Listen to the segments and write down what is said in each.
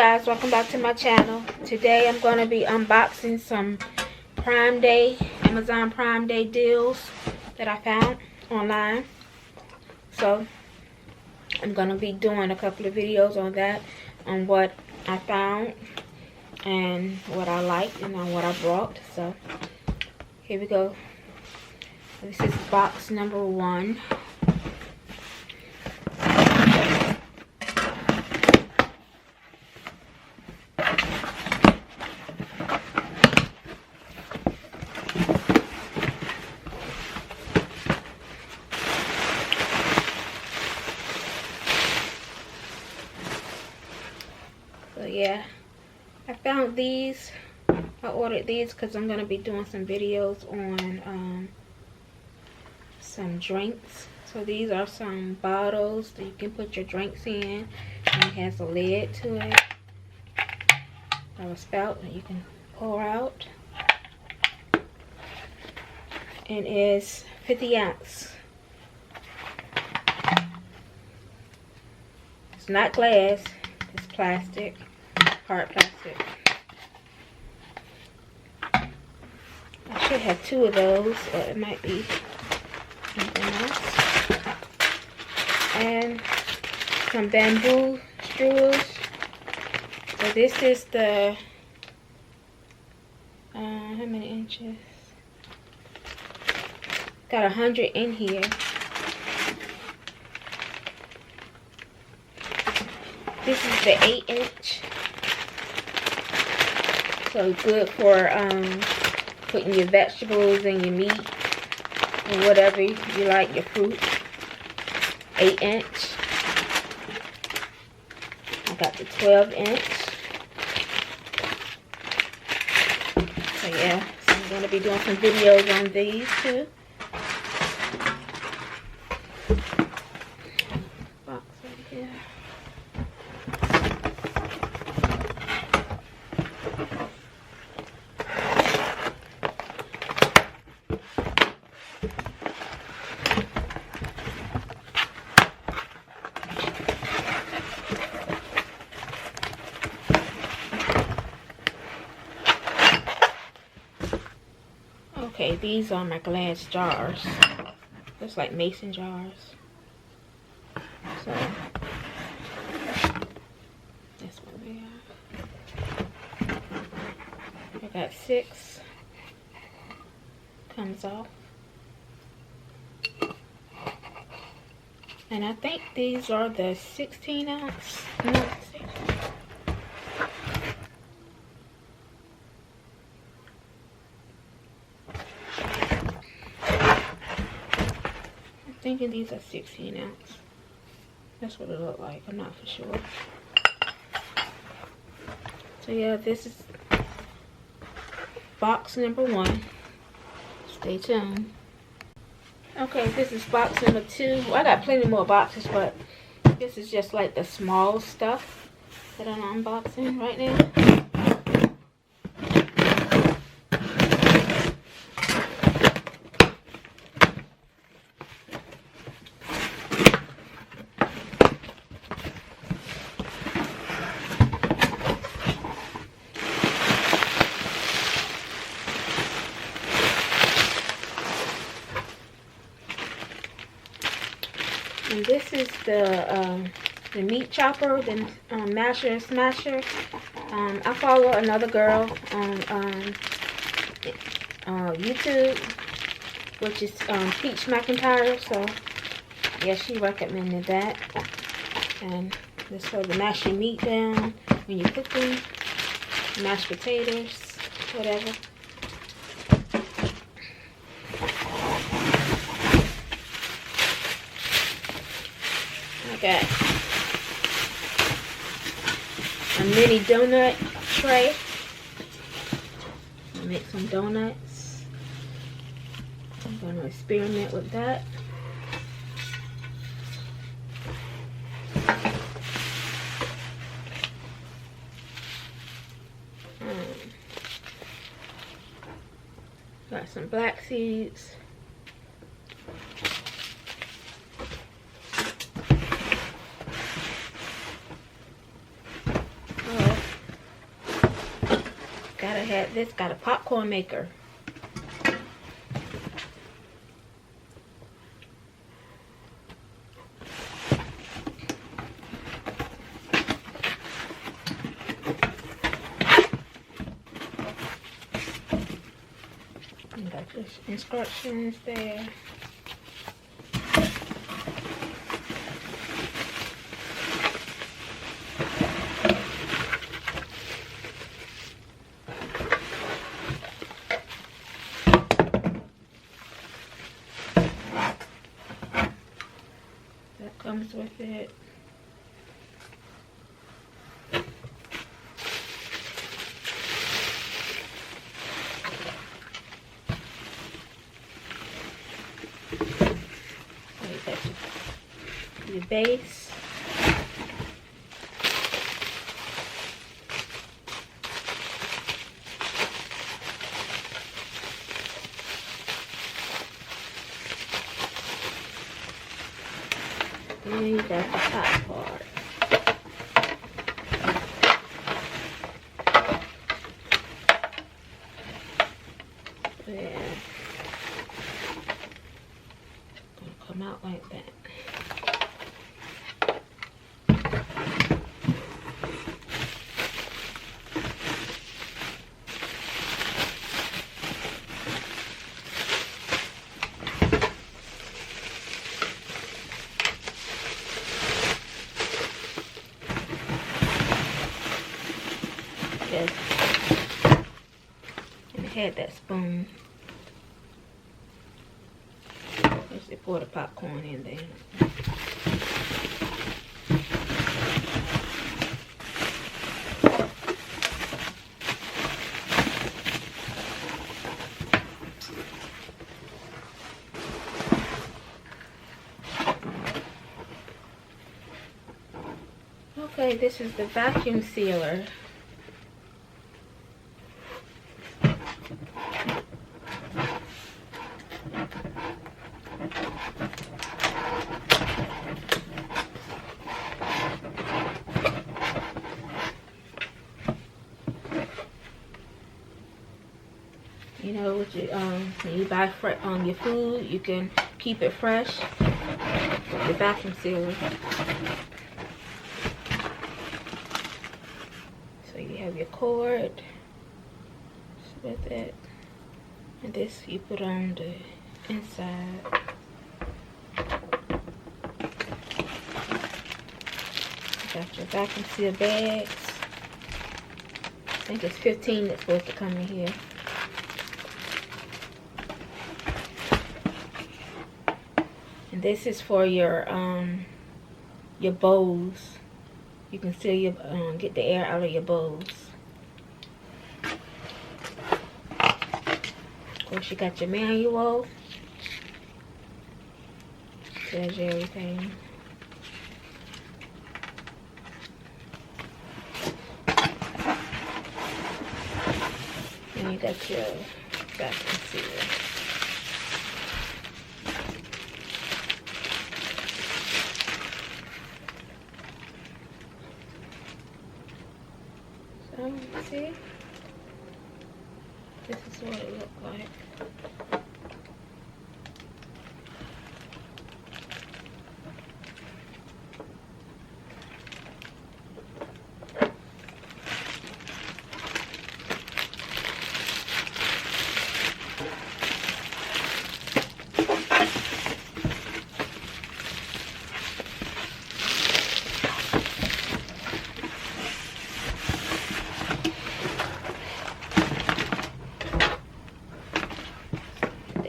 guys, welcome back to my channel. Today I'm going to be unboxing some Prime Day, Amazon Prime Day deals that I found online. So I'm going to be doing a couple of videos on that, on what I found and what I liked and on what I brought. So here we go. This is box number 1. So yeah, I found these. I ordered these because I'm going to be doing some videos on some drinks. So these are some bottles that you can put your drinks in, and it has a lid to it, or a spout that you can pour out, and it's 50 ounce. It's not glass, it's plastic, hard plastic. I should have 2 of those, but it might be something else. And some bamboo straws. So this is the how many inches? Got 100 in here. This is the 8-inch. So good for putting your vegetables and your meat or whatever you like, your fruit. 8-inch. I got the 12-inch. So yeah, so I'm going to be doing some videos on these too. Box right here. Okay, these are my glass jars. Looks like mason jars. So that's what they are. I got 6. Comes off. And I think these are the 16 ounce. No, thinking these are 16 ounce. That's what it looked like. I'm not for sure. So yeah, this is box number 1. Stay tuned. Okay, this is box number 2. Well, I got plenty more boxes, but this is just like the small stuff that I'm unboxing right now. And this is the meat chopper, the masher and smasher. I follow another girl on YouTube, which is Peach McIntyre. So yeah, she recommended that. And this for the mash your meat down when you're cooking, mashed potatoes, whatever. Got a mini donut tray. I'll make some donuts. I'm going to experiment with that. Got some black seeds. forgot I had this. Got a popcorn maker. Got the instructions there. That comes with it. Your base. And you got the top part. Yeah. Gonna come out like that. And I had that spoon. Let's just pour the popcorn in there. Okay, this is the vacuum sealer. You know, when you buy your food, you can keep it fresh with the vacuum sealer. So you have your cord with it, and this you put on the inside. You got your vacuum seal bags. I think it's 15 that's supposed to come in here. And this is for your bowls. You can seal your get the air out of your bowls. Of course, you got your manual. Tells you everything. And you got your vacuum sealer. So, see? This is what it looked like.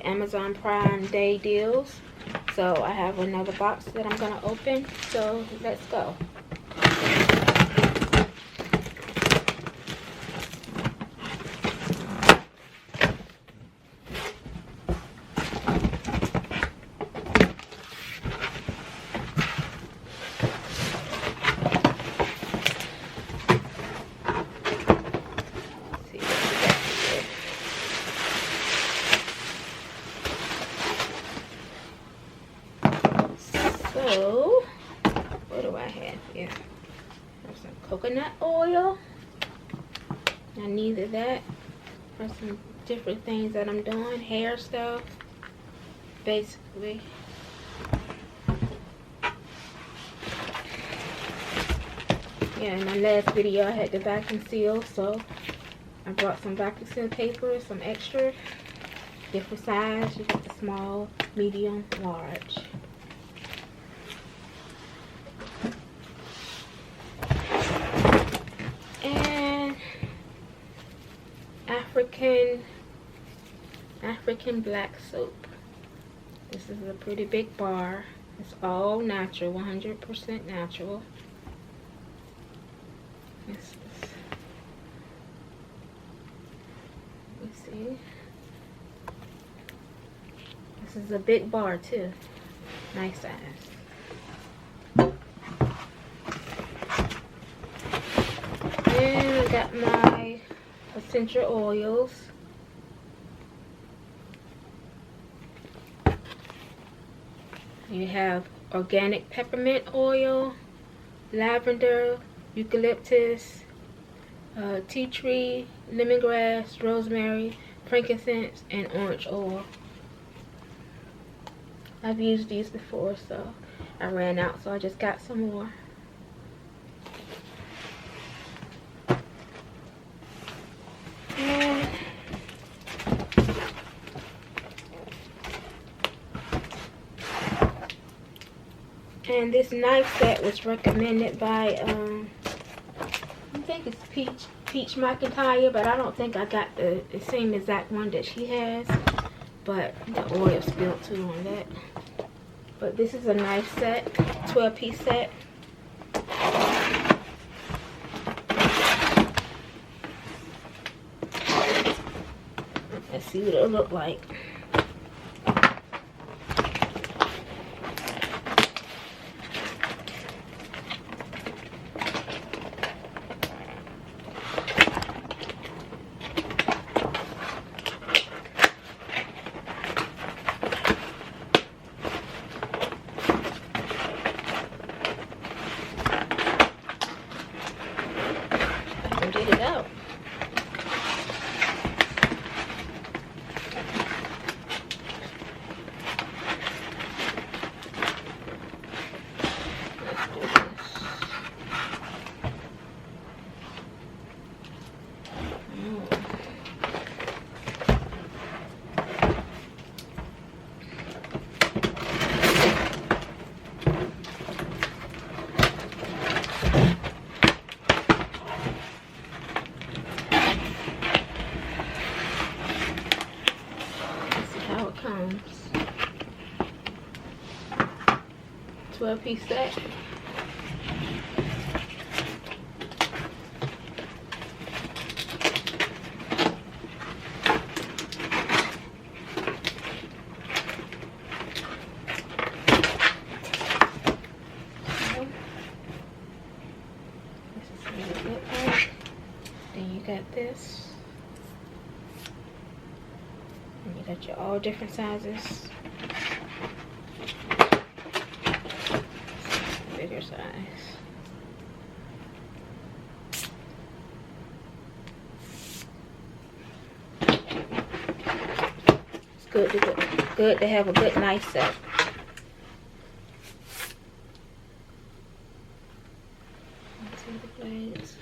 Amazon Prime Day deals. So I have another box that I'm gonna open. So let's go. So, what do I have here? I have some coconut oil. I needed that. for some different things that I'm doing, hair stuff, basically. Yeah, in my last video I had to vacuum seal, so I brought some vacuum seal paper, some extra, different size. You got the small, medium, large. And African black soap. This is a pretty big bar. It's all natural, 100% natural. Let's see. This is a big bar too. Nice size. And I got my essential oils. You have organic peppermint oil, lavender, eucalyptus, tea tree, lemongrass, rosemary, frankincense, and orange oil. I've used these before, so I ran out, so I just got some more. And this knife set was recommended by, I think it's Peach McIntyre, but I don't think I got the same exact one that she has. But the oil spilled too on that. But this is a knife set, 12-piece set. Let's see what it'll look like. Get it out. Let's do this. How it comes. 12-piece set. This is what it looks like. Then you got this. And you got your all different sizes. Bigger size. It's good to have a good knife set. Let's see the blades.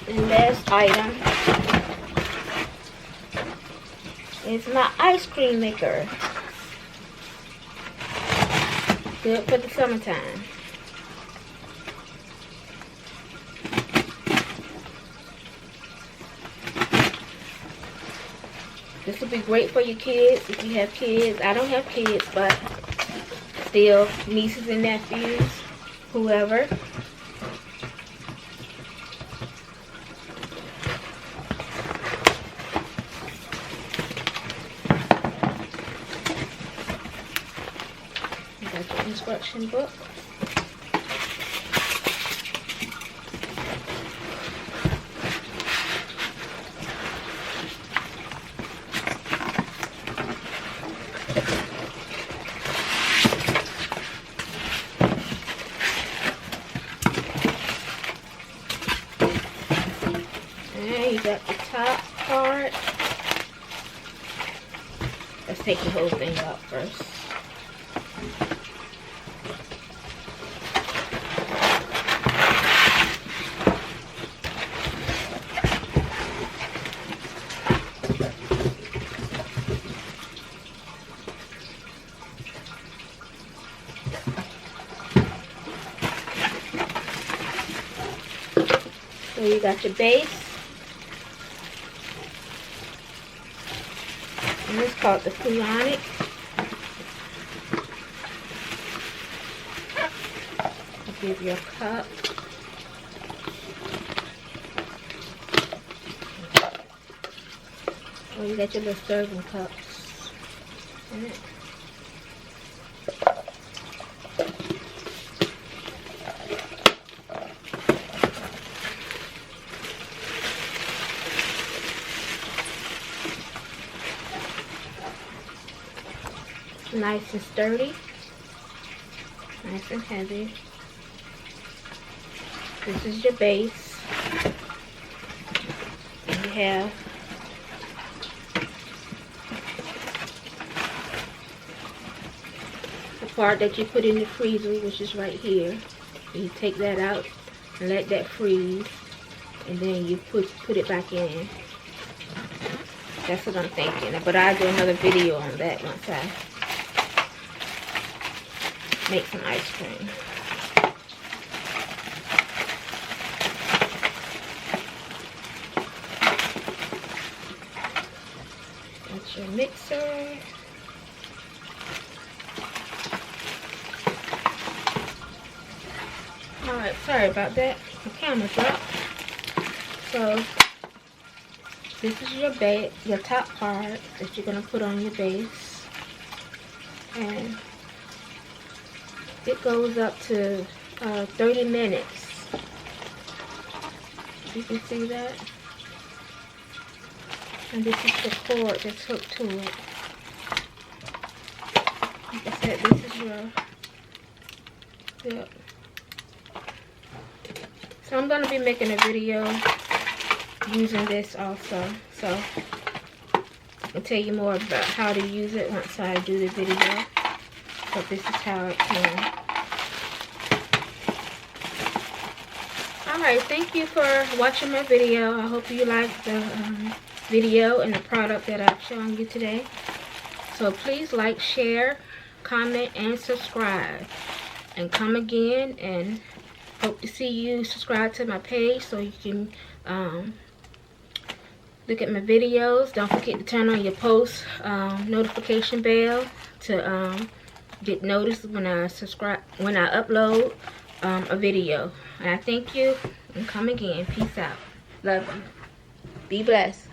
The last item is my ice cream maker. Good for the summertime. This will be great for your kids if you have kids. I don't have kids, but still, nieces and nephews, whoever. You got your instruction book. And you got the top part. Let's take the whole thing out first. So you got your base. And this is called the Fluonic. I'll give you a cup. Oh, you got your little serving cups in it. Nice and sturdy, nice and heavy. This is your base. And you have the part that you put in the freezer, which is right here. You take that out and let that freeze, and then you put it back in. That's what I'm thinking, but I'll do another video on that once I make some ice cream. That's your mixer. Alright, sorry about that. The camera dropped. So this is your top part that you're gonna put on your base. And it goes up to 30 minutes. You can see that. And this is the cord that's hooked to it. Like I said, this is your tip. So I'm going to be making a video using this also. So I'll tell you more about how to use it once I do the video. But this is how it came. Alright, thank you for watching my video. I hope you liked the video and the product that I've shown you today. So please like, share, comment, and subscribe. And come again, and hope to see you subscribe to my page so you can look at my videos. Don't forget to turn on your post notification bell to get noticed when I upload a video. And I thank you, and come again. Peace out. Love you. Be blessed.